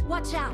Watch out!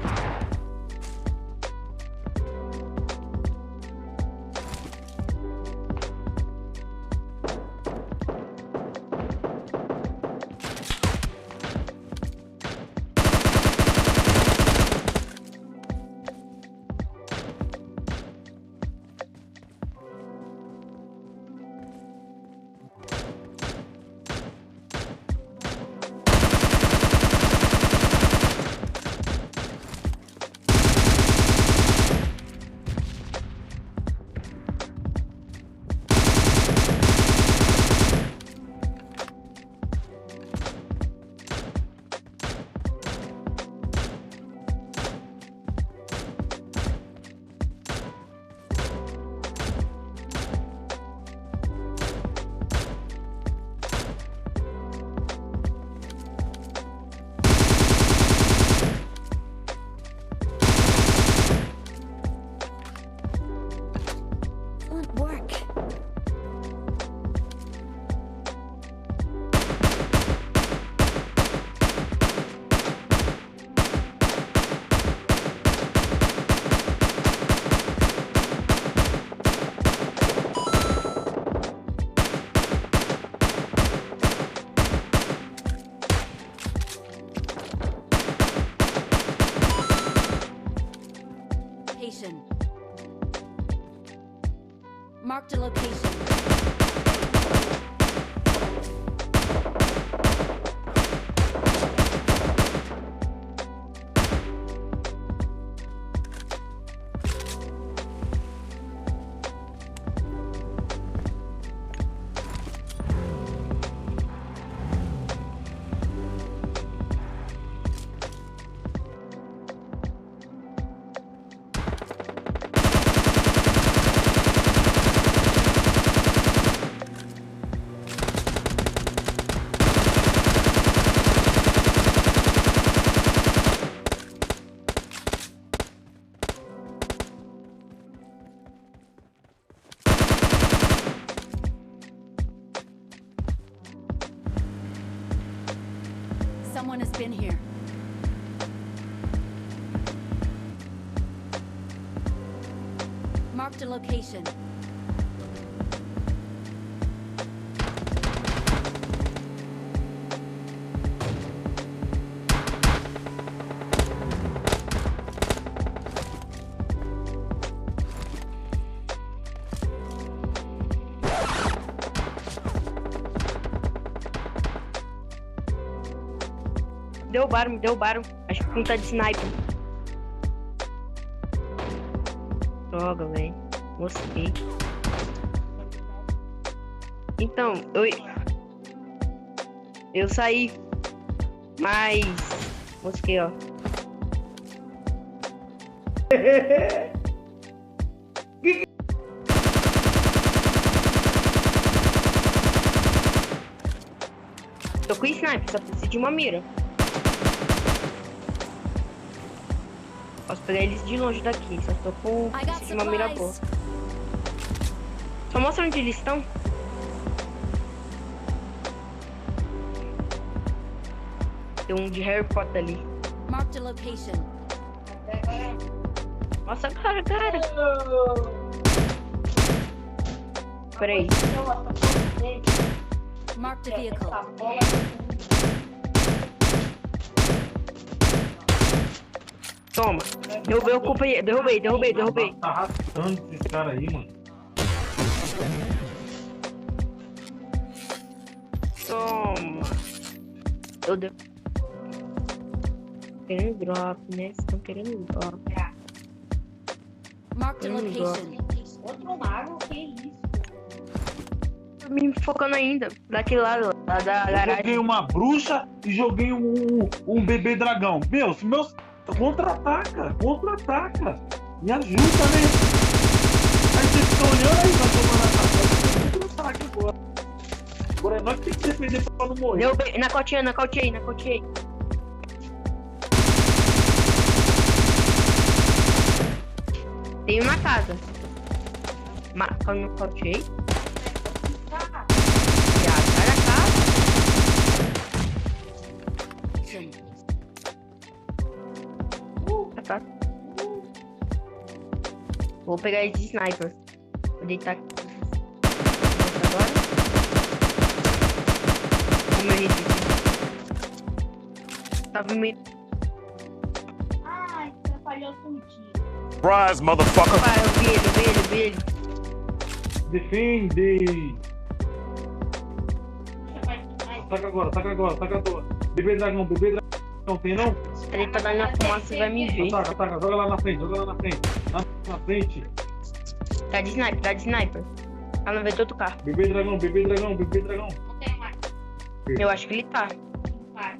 Marked a location. Someone has been here. Marked a location. Me derrubaram. Acho que um tá de sniper. Droga, velho. Mosquei. Então, eu saí. Mas... mosquei, ó. Tô com sniper, só preciso de uma mira. Posso pegar eles de longe daqui, só tô com uma mira boa. Só mostra onde eles estão. Tem um de Harry Potter ali. Marked a location. Nossa, cara. Peraí. Marked a vehicle. Toma. Derrubei o companheiro. Derrubei. Tá arrastando esses caras aí, mano. Toma. Eu dei. Querendo drop, né? Vocês estão querendo drop. Marked a location. Outro mago, que isso? Me focando ainda. Daquele lado, lá da Eu garagem. joguei uma bruxa e joguei um bebê dragão. Meus... Contra-ataca. Me ajuda, né? Aí vocês ficam olhando aí, nós tomando ataque. Eu vou ataque agora. Agora nós temos que defender pra não morrer. Derrubei. Nacautei. Tem um na casa. Nacautei. Já, sai da casa. tá. Vou pegar esse sniper. Vou deitar aqui. Agora. Como eu disse. Tava meio. Ai, atrapalhou tudinho. Surprise, motherfucker! Vai, eu vi ele. Defende! Ataca agora. Bebê dragão, tem não? Ele tá dando na fumaça, você vai me ver. Ataca, joga lá na frente. Na frente. Tá de sniper. Tá no vetor do carro. Bebê dragão. Não tem mais. Eu acho que ele tá. Vai.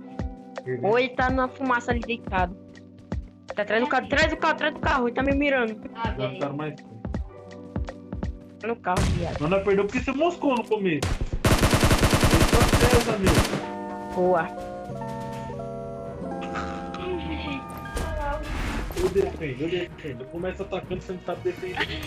Ou ele tá na fumaça ali deitado. Tá atrás do carro, ele tá me mirando. Ah, Já beleza. ficaram mais. Tá no carro, viado. Não perdeu porque você moscou no começo. Estratégia, meu. Boa. Eu defendo. Eu começo atacando, você não sabe defender.